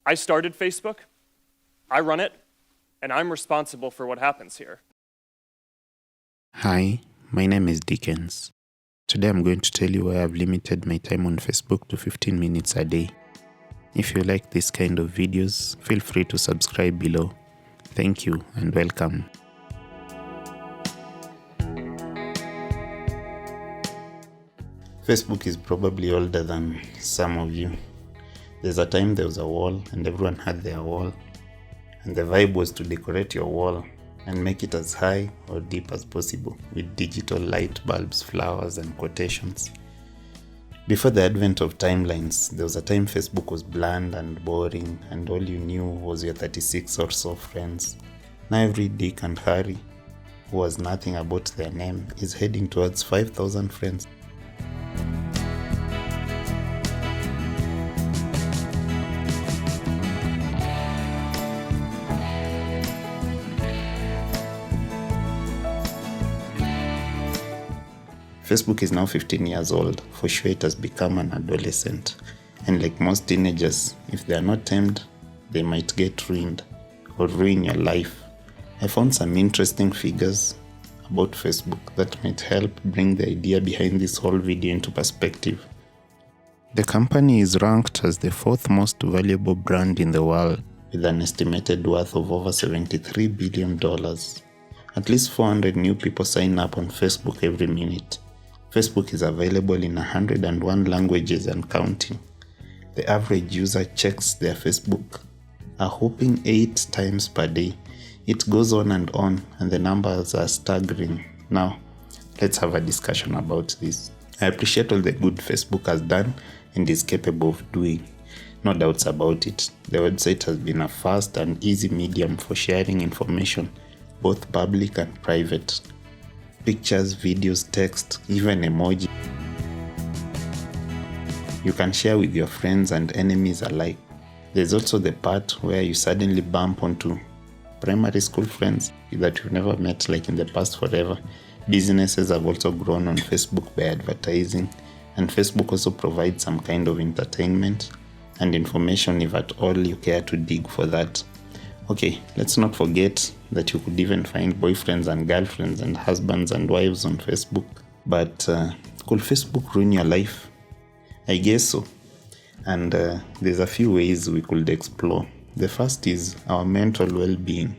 I started Facebook, I run it, and I'm responsible for what happens here. Hi, my name is Dickens. Today I'm going to tell you why I've limited my time on Facebook to 15 minutes a day. If you like this kind of videos, feel free to subscribe below. Thank you and welcome. Facebook is probably older than some of you. There's a time there was a wall and everyone had their wall. And the vibe was to decorate your wall and make it as high or deep as possible with digital light bulbs, flowers, and quotations. Before the advent of timelines, there was a time Facebook was bland and boring and all you knew was your 36 or so friends. Now every Dick and Harry, who has nothing about their name, is heading towards 5,000 friends. Facebook is now 15 years old. For sure it has become an adolescent. And like most teenagers, if they are not tamed, they might get ruined or ruin your life. I found some interesting figures about Facebook that might help bring the idea behind this whole video into perspective. The company is ranked as the 4th most valuable brand in the world with an estimated worth of over $73 billion. At least 400 new people sign up on Facebook every minute. Facebook is available in 101 languages and counting. The average user checks their Facebook a whopping 8 times per day. It goes on, and the numbers are staggering. Now, let's have a discussion about this. I appreciate all the good Facebook has done and is capable of doing. No doubts about it. The website has been a fast and easy medium for sharing information, both public and private. Pictures, videos, text, even emoji. You can share with your friends and enemies alike. There's also the part where you suddenly bump onto primary school friends that you've never met like in the past forever. Businesses have also grown on Facebook by advertising, and Facebook also provides some kind of entertainment and information if at all you care to dig for that. Okay, let's not forget that you could even find boyfriends and girlfriends and husbands and wives on Facebook. But could Facebook ruin your life? I guess so. And there's a few ways we could explore. The first is our mental well-being.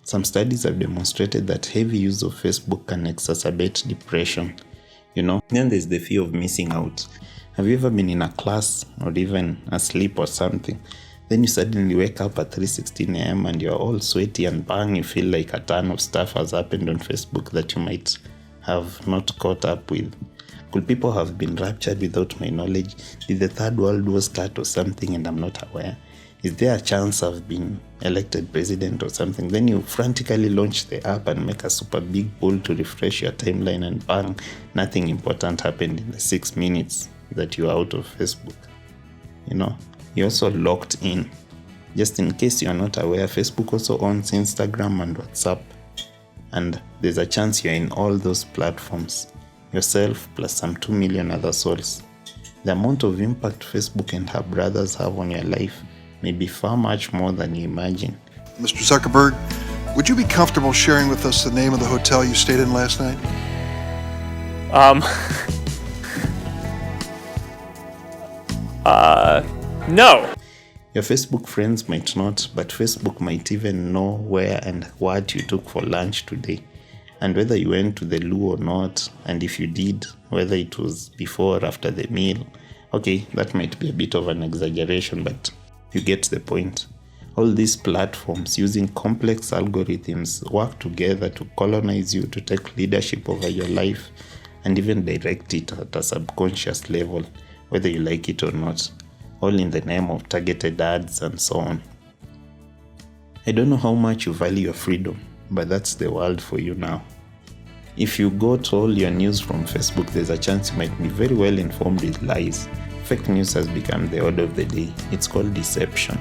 Some studies have demonstrated that heavy use of Facebook can exacerbate depression. Then there's the fear of missing out. Have you ever been in a class or even asleep or something? Then you suddenly wake up at 3:16 a.m. and you're all sweaty and bang, you feel like a ton of stuff has happened on Facebook that you might have not caught up with. Could people have been raptured without my knowledge? Did the Third World War start or something and I'm not aware? Is there a chance I've been elected president or something? Then you frantically launch the app and make a super big poll to refresh your timeline and bang, nothing important happened in the 6 minutes that you are out of Facebook. You're also locked in. Just in case you're not aware, Facebook also owns Instagram and WhatsApp. And there's a chance you're in all those platforms. Yourself plus some 2 million other souls. The amount of impact Facebook and her brothers have on your life may be far much more than you imagine. Mr. Zuckerberg, would you be comfortable sharing with us the name of the hotel you stayed in last night? No. Your Facebook friends might not, but Facebook might even know where and what you took for lunch today, and whether you went to the loo or not, and if you did, whether it was before or after the meal. Okay, that might be a bit of an exaggeration, but you get the point. All these platforms using complex algorithms work together to colonize you, to take leadership over your life, and even direct it at a subconscious level, whether you like it or not. All in the name of targeted ads and so on. I don't know how much you value your freedom, but that's the world for you now. If you got all your news from Facebook, there's a chance you might be very well informed with lies. Fake news has become the order of the day. It's called deception.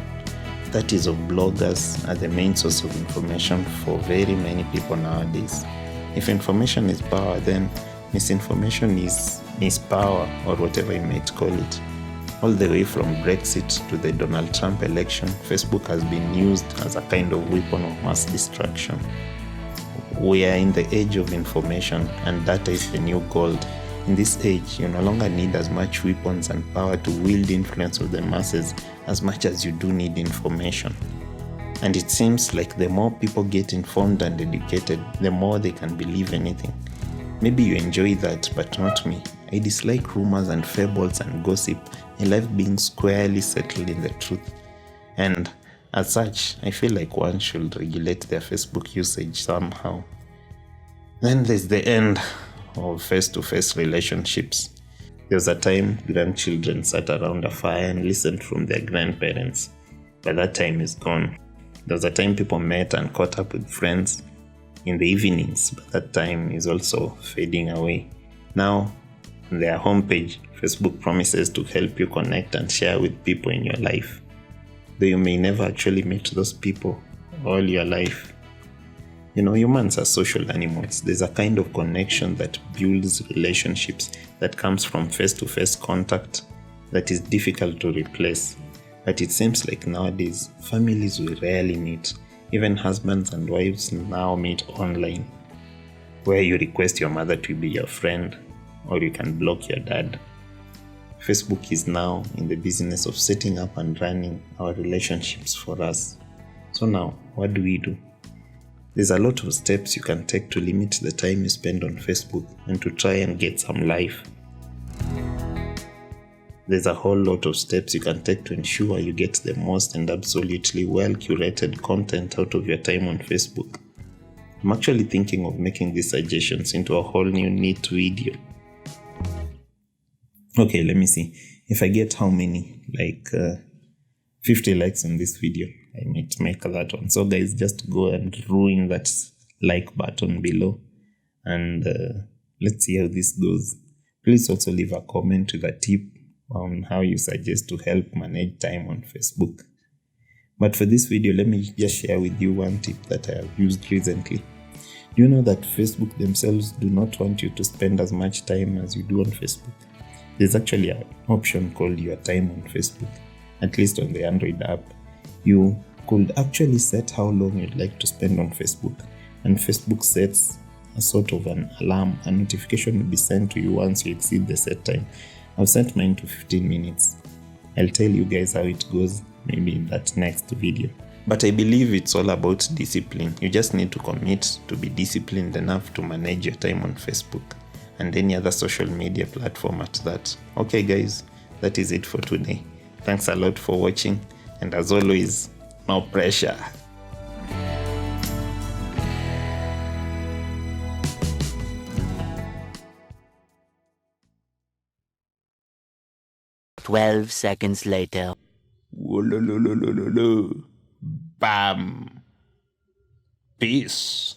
That is, of bloggers are the main source of information for very many people nowadays. If information is power, then misinformation is mispower, or whatever you might call it. All the way from Brexit to the Donald Trump election, Facebook has been used as a kind of weapon of mass destruction. We are in the age of information, and data is the new gold. In this age, you no longer need as much weapons and power to wield influence of the masses as much as you do need information. And it seems like the more people get informed and educated, the more they can believe anything. Maybe you enjoy that, but not me. I dislike rumors and fables and gossip. I love being squarely settled in the truth. And as such, I feel like one should regulate their Facebook usage somehow. Then there's the end of face-to-face relationships. There was a time grandchildren sat around a fire and listened from their grandparents, but that time is gone. There was a time people met and caught up with friends in the evenings, but that time is also fading away. Now, on their homepage, Facebook promises to help you connect and share with people in your life, though you may never actually meet those people all your life. You know, humans are social animals. There's a kind of connection that builds relationships that comes from face-to-face contact that is difficult to replace. But it seems like nowadays, families will rarely meet. Even husbands and wives now meet online, where you request your mother to be your friend, or you can block your dad. Facebook is now in the business of setting up and running our relationships for us. So now, what do? There's a lot of steps you can take to limit the time you spend on Facebook and to try and get some life. There's a whole lot of steps you can take to ensure you get the most and absolutely well-curated content out of your time on Facebook. I'm actually thinking of making these suggestions into a whole new neat video. Okay, let me see. If I get how many? 50 likes on this video, I might make that one. So guys, just go and ruin that like button below, and let's see how this goes. Please also leave a comment with a tip on how you suggest to help manage time on Facebook. But for this video, let me just share with you one tip that I have used recently. Do you know that Facebook themselves do not want you to spend as much time as you do on Facebook? There's actually an option called Your Time on Facebook, at least on the Android app. You could actually set how long you'd like to spend on Facebook, and Facebook sets a sort of an alarm. A notification will be sent to you once you exceed the set time. I've set mine to 15 minutes. I'll tell you guys how it goes maybe in that next video. But I believe it's all about discipline. You just need to commit to be disciplined enough to manage your time on Facebook and any other social media platform at that. Okay guys, that is it for today. Thanks a lot for watching, and as always, no pressure. "12 seconds later." Wololololololo. Bam. Peace.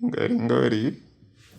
Ngori ngori.